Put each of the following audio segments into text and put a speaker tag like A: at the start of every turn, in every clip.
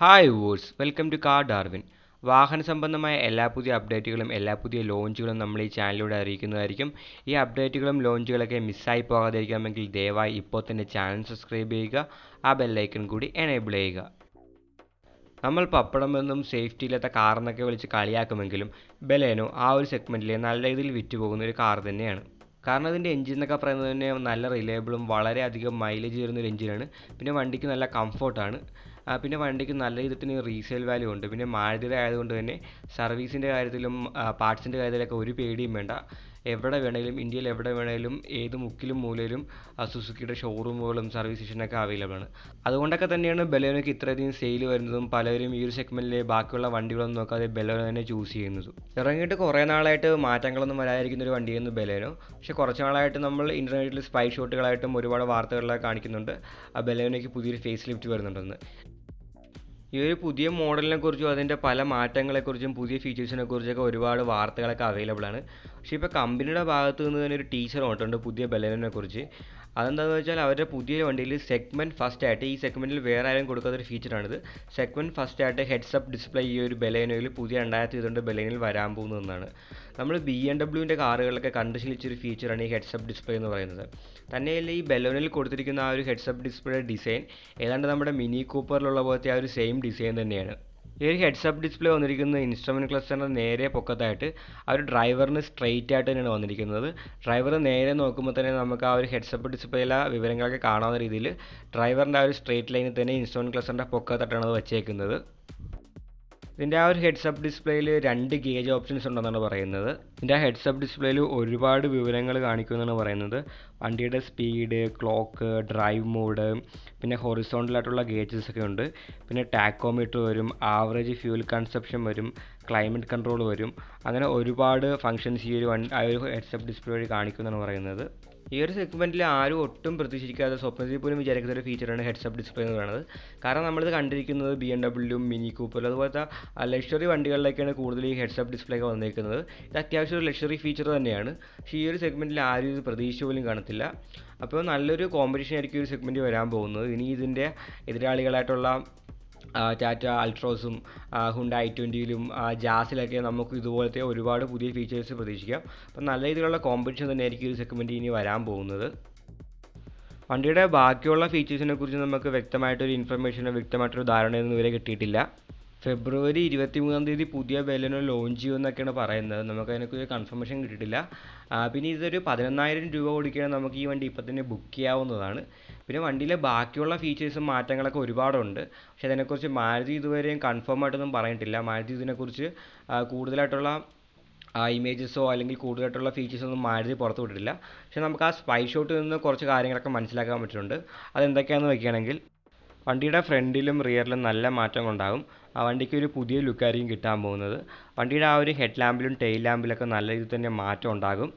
A: Hi വൂഴ്സ്, welcome to car Darwin. വാഹന സംബന്ധമായ എല്ലാ പുതിയ അപ്ഡേറ്റുകളും എല്ലാ പുതിയ ലോഞ്ചുകളും നമ്മൾ ഈ ചാനലിലൂടെ അറിയിക്കുന്നതായിരിക്കും. ഈ അപ്ഡേറ്റുകളും ലോഞ്ചുകളൊക്കെ മിസ്സായി പോകാതിരിക്കാമെങ്കിൽ ദയവായി ഇപ്പോൾ തന്നെ ചാനൽ സബ്സ്ക്രൈബ് ചെയ്യുക, ആ ബെല്ലൈക്കൺ കൂടി എനേബിൾ ചെയ്യുക. നമ്മൾ പപ്പടമെന്നും സേഫ്റ്റി ഇല്ലാത്ത കാറെന്നൊക്കെ വിളിച്ച് കളിയാക്കുമെങ്കിലും ബലേനോ ആ ഒരു സെഗ്മെൻറ്റിൽ നല്ല രീതിയിൽ വിറ്റുപോകുന്ന ഒരു കാർ തന്നെയാണ്. കാരണം അതിൻ്റെ എഞ്ചിൻ എന്നൊക്കെ പറയുന്നത് തന്നെ നല്ല റിലയബിളും വളരെയധികം മൈലേജ് തരുന്ന ഒരു എഞ്ചിനാണ്. പിന്നെ വണ്ടിക്ക് നല്ല കംഫോർട്ടാണ്. പിന്നെ വണ്ടിക്ക് നല്ല രീതിയിൽ റീസെയിൽ വാല്യൂ ഉണ്ട്. പിന്നെ മാരുതിയുടെ ആയതുകൊണ്ട് തന്നെ സർവീസിൻ്റെ കാര്യത്തിലും പാർട്സിൻ്റെ കാര്യത്തിലൊക്കെ ഒരു പേടിയും വേണ്ട. എവിടെ വേണമെങ്കിലും, ഇന്ത്യയിൽ എവിടെ വേണമെങ്കിലും, ഏത് മുക്കിലും മൂലയിലും സുസുക്കിയുടെ ഷോറൂമുകളും സർവീസ് സ്റ്റേഷനൊക്കെ അവൈലബിൾ ആണ്. അതുകൊണ്ടൊക്കെ തന്നെയാണ് ബലേനോയ്ക്ക് ഇത്രയധികം സെയിൽ വരുന്നതും പലരും ഈ ഒരു സെഗ്മെൻറ്റിലെ ബാക്കിയുള്ള വണ്ടികളൊന്നും നോക്കാതെ ബലേനോ തന്നെ ചൂസ് ചെയ്യുന്നതും. ഇറങ്ങിയിട്ട് കുറേ നാളായിട്ട് മാറ്റങ്ങളൊന്നും വരാതിരിക്കുന്ന ഒരു വണ്ടിയായിരുന്നു ബലേനോ. പക്ഷേ കുറച്ച് നാളായിട്ട് നമ്മൾ ഇൻ്റർനെറ്റിൽ സ്പൈ ഷോട്ടുകളായിട്ടും ഒരുപാട് വാർത്തകളിലൊക്കെ കാണിക്കുന്നുണ്ട് ബലേനോയ്ക്ക് പുതിയൊരു ഫേസ് ലിഫ്റ്റ് വരുന്നുണ്ടെന്ന്. ഈ ഒരു പുതിയ മോഡലിനെ കുറിച്ചും അതിൻ്റെ പല മാറ്റങ്ങളെക്കുറിച്ചും പുതിയ ഫീച്ചേഴ്സിനെ കുറിച്ചൊക്കെ ഒരുപാട് വാർത്തകളൊക്കെ അവൈലബിൾ ആണ്. പക്ഷേ ഇപ്പോൾ കമ്പനിയുടെ ഭാഗത്തു നിന്ന് തന്നെ ഒരു ടീച്ചർ വന്നിട്ടുണ്ട് പുതിയ ബലേനോനെ കുറിച്ച്. അതെന്താണെന്ന് വെച്ചാൽ അവരുടെ പുതിയ വണ്ടിയിൽ സെഗ്മെൻറ്റ് ഫസ്റ്റ് ആയിട്ട്, ഈ സെഗ്മെൻറ്റിൽ വേറെ ആരും കൊടുക്കാത്തൊരു ഫീച്ചറാണിത്. സെഗ്മെൻറ്റ് ഫസ്റ്റ് ആയിട്ട് ഹെഡ്സപ്പ് ഡിസ്പ്ലേ ഈ ഒരു ബലേനോയിൽ പുതിയ 2022 ബലേനോയിൽ വരാൻ പോകുന്നതെന്നാണ്. നമ്മൾ BMW കാറുകളിലൊക്കെ കണ്ടു ശീലിച്ചൊരു ഫീച്ചറാണ് ഈ ഹെഡ്സപ്പ് ഡിസ്പ്ലേ എന്ന് പറയുന്നത്. തന്നെയല്ല ഈ ബലേനോയിൽ കൊടുത്തിരിക്കുന്ന ആ ഒരു ഹെഡ്സപ്പ് ഡിസ്പ്ലേ ഡിസൈൻ ഏതാണ്ട് നമ്മുടെ മിനി കൂപ്പറിലുള്ള പോലത്തെ ആ ഒരു സെയിം ഡിസൈൻ തന്നെയാണ്. ഈ ഒരു ഹെഡ്സപ്പ് ഡിസ്പ്ലേ വന്നിരിക്കുന്നത് ഇൻസ്ട്രുമെൻറ്റ് ക്ലസ്റ്ററിൻ്റെ നേരെ പൊക്കത്തായിട്ട് ആ ഒരു ഡ്രൈവറിന് സ്ട്രെയിറ്റ് ആയിട്ട് തന്നെയാണ് വന്നിരിക്കുന്നത്. ഡ്രൈവർ നേരെ നോക്കുമ്പോൾ തന്നെ നമുക്ക് ആ ഒരു ഹെഡ്സപ്പ് ഡിസ്പ്ലേയിലെ വിവരങ്ങളൊക്കെ കാണാവുന്ന രീതിയിൽ ഡ്രൈവറിൻ്റെ ആ ഒരു സ്ട്രെയിറ്റ് ലൈനിൽ തന്നെ ഇൻസ്ട്രുമെൻറ്റ് ക്ലസ്റ്ററിൻ്റെ പൊക്കത്തായിട്ടാണ് അത് വെച്ചേക്കുന്നത്. ഇതിൻ്റെ ആ ഒരു ഹെഡ്സപ്പ് ഡിസ്പ്ലേയിൽ 2 ഗേജ് ഓപ്ഷൻസ് ഉണ്ടെന്നാണ് പറയുന്നത്. ഇതിൻ്റെ ആ ഹെഡ്സപ്പ് ഡിസ്പ്ലേയിൽ ഒരുപാട് വിവരങ്ങൾ കാണിക്കുമെന്നാണ് പറയുന്നത്. വണ്ടിയുടെ സ്പീഡ്, ക്ലോക്ക്, ഡ്രൈവ് മോഡ്, പിന്നെ ഹൊറിസോണ്ടലായിട്ടുള്ള ഗേജസ് ഒക്കെ ഉണ്ട്. പിന്നെ ടാക്കോമീറ്റർ വരും, ആവറേജ് ഫ്യൂൽ കൺസപ്ഷൻ വരും, ക്ലൈമറ്റ് കൺട്രോൾ വരും. അങ്ങനെ ഒരുപാട് ഫങ്ഷൻസ് ഈ ഒരു ഹെഡ്സപ്പ് ഡിസ്പ്ലേ വഴി കാണിക്കുമെന്നാണ് പറയുന്നത്. ഈ ഒരു സെഗ്മെൻറ്റിൽ ആരും ഒട്ടും പ്രതീക്ഷിക്കാതെ സ്വപ്നത്തിൽ പോലും വിചാരിക്കുന്ന ഒരു ഫീച്ചറാണ് ഹെഡ്സപ്പ് ഡിസ്പ്ലേ എന്ന് പറയുന്നത്. കാരണം നമ്മളിത് കണ്ടിരിക്കുന്നത് BMW, മിനി കൂപ്പർ അതുപോലത്തെ ലക്ഷറി വണ്ടികളിലേക്കാണ് കൂടുതൽ ഈ ഹെഡ്സപ്പ് ഡിസ്പ്ലേ ഒക്കെ വന്നിരിക്കുന്നത്. ഇത് അത്യാവശ്യം ഒരു ലക്ഷറി ഫീച്ചർ തന്നെയാണ്. പക്ഷേ ഈ ഒരു സെഗ്മെൻറ്റിൽ ആരും ഇത് പ്രതീക്ഷ പോലും കാണത്തില്ല. അപ്പോൾ നല്ലൊരു കോമ്പറ്റീഷൻ ആയിരിക്കും ഈ ഒരു സെഗ്മെൻറ്റ് വരാൻ പോകുന്നത്. ഇനി ഇതിൻ്റെ എതിരാളികളായിട്ടുള്ള ടാറ്റ അൾട്രോസും ഹുണ്ടായി i20യിലും ജാസിലൊക്കെ നമുക്ക് ഇതുപോലത്തെ ഒരുപാട് പുതിയ ഫീച്ചേഴ്സ് പ്രതീക്ഷിക്കാം. അപ്പം നല്ല രീതിയിലുള്ള കോമ്പറ്റീഷൻ തന്നെയായിരിക്കും ഈ സെഗ്മെൻറ്റ് ഇനി വരാൻ പോകുന്നത്. വണ്ടിയുടെ ബാക്കിയുള്ള ഫീച്ചേഴ്സിനെ കുറിച്ച് നമുക്ക് വ്യക്തമായിട്ടൊരു ഇൻഫർമേഷനോ വ്യക്തമായിട്ടൊരു ധാരണയൊന്നും ഇതുവരെ കിട്ടിയിട്ടില്ല. ഫെബ്രുവരി 23 പുതിയ ബലേനോ ലോഞ്ച് ചെയ്യുമെന്നൊക്കെയാണ് പറയുന്നത്. നമുക്കതിനെക്കുറിച്ച് കൺഫർമേഷൻ കിട്ടിയിട്ടില്ല. പിന്നെ ഇതൊരു 11,000 രൂപ കൊടുക്കുകയാണെങ്കിൽ നമുക്ക് ഈ വണ്ടി ഇപ്പം തന്നെ ബുക്ക് ചെയ്യാവുന്നതാണ്. പിന്നെ വണ്ടിയിലെ ബാക്കിയുള്ള ഫീച്ചേഴ്സും മാറ്റങ്ങളൊക്കെ ഒരുപാടുണ്ട്. പക്ഷേ അതിനെക്കുറിച്ച് മാരുതി ഇതുവരെയും കൺഫേം ആയിട്ടൊന്നും പറഞ്ഞിട്ടില്ല. മാരുതി ഇതിനെക്കുറിച്ച് കൂടുതലായിട്ടുള്ള ഇമേജസോ അല്ലെങ്കിൽ കൂടുതലായിട്ടുള്ള ഫീച്ചേഴ്സൊന്നും മാരുതി പുറത്തു വിട്ടിട്ടില്ല. പക്ഷേ നമുക്ക് ആ സ്പൈ ഷോട്ടിൽ നിന്ന് കുറച്ച് കാര്യങ്ങളൊക്കെ മനസ്സിലാക്കാൻ പറ്റുന്നുണ്ട്. അതെന്തൊക്കെയാണെന്ന് വയ്ക്കുകയാണെങ്കിൽ വണ്ടിയുടെ ഫ്രണ്ടിലും റിയറിലും നല്ല മാറ്റങ്ങളുണ്ടാകും. ആ വണ്ടിക്ക് ഒരു പുതിയ ലുക്കായിരിക്കും കിട്ടാൻ പോകുന്നത്. വണ്ടിയുടെ ആ ഒരു ഹെഡ് ലാമ്പിലും ടെയിൽ ലാമ്പിലൊക്കെ നല്ല രീതിയിൽ തന്നെ മാറ്റം ഉണ്ടാകും.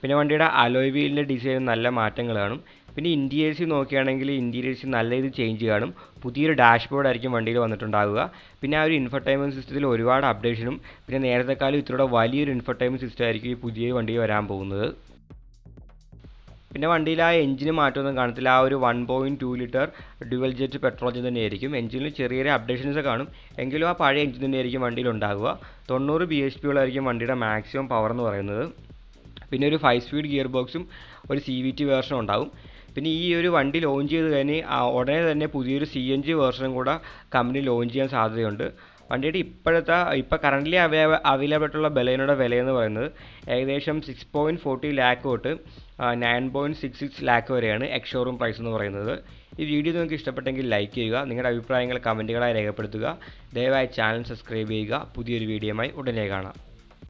A: പിന്നെ വണ്ടിയുടെ അലോയ് വീലിൻ്റെ ഡിസൈനും നല്ല മാറ്റങ്ങൾ കാണും. പിന്നെ ഇൻറ്റീരിയേഴ്സ് നോക്കുകയാണെങ്കിൽ ഇൻറ്റീരിയേഴ്സ് നല്ല രീതിയിൽ ചേഞ്ച് കാണും. പുതിയൊരു ഡാഷ്ബോർഡ് ആയിരിക്കും വണ്ടിയിൽ വന്നിട്ടുണ്ടാകുക. പിന്നെ ആ ഒരു ഇൻഫർടൈൻമെൻറ്റ് സിസ്റ്റത്തിൽ ഒരുപാട് അപ്ഡേഷനും പിന്നെ നേരത്തെക്കാളും ഇത്തിരി വലിയൊരു ഇൻഫർടൈൻമെൻറ്റ് സിസ്റ്റം ആയിരിക്കും ഈ പുതിയ വണ്ടിയിൽ വരാൻ പോകുന്നത്. പിന്നെ വണ്ടിയിൽ ആ എഞ്ചിന് മാറ്റമൊന്നും കാണത്തില്ല. ആ ഒരു 1.2 litre dual jet petrol engine തന്നെയായിരിക്കും. എഞ്ചിനിൽ ചെറിയ ചെറിയ അപ്ഡേഷൻസ് കാണും. എങ്കിലും ആ പഴയ എഞ്ചിൻ തന്നെയായിരിക്കും വണ്ടിയിൽ ഉണ്ടാകുക. 90 bhp വരെയായിരിക്കും വണ്ടിയുടെ മാക്സിമം പവർ എന്ന് പറയുന്നത്. പിന്നെ ഒരു 5 സ്പീഡ് ഗിയർ ബോക്സും ഒരു CVT വേർഷനും ഉണ്ടാകും. പിന്നെ ഈ ഒരു വണ്ടി ലോഞ്ച് ചെയ്ത് കഴിഞ്ഞ് ഉടനെ തന്നെ പുതിയൊരു CNG വേർഷനും കൂടെ കമ്പനി ലോഞ്ച് ചെയ്യാൻ സാധ്യതയുണ്ട്. വണ്ടിയുടെ ഇപ്പോൾ കറൻ്റ്ലി അവൈലബിൾ ആയിട്ടുള്ള ബലേനോയുടെ വിലയെന്ന് പറയുന്നത് ഏകദേശം 6.40 ലാക്ക് തൊട്ട് 9.66 ലാക്ക് വരെയാണ് എക്സ് ഷോറൂം പ്രൈസ് എന്ന് പറയുന്നത്. ഈ വീഡിയോ നിങ്ങൾക്ക് ഇഷ്ടപ്പെട്ടെങ്കിൽ ലൈക്ക് ചെയ്യുക, നിങ്ങളുടെ അഭിപ്രായങ്ങൾ കമൻറ്റുകളായി രേഖപ്പെടുത്തുക. ദയവായി ചാനൽ സബ്സ്ക്രൈബ് ചെയ്യുക. പുതിയൊരു വീഡിയോയുമായി ഉടനെ കാണാം.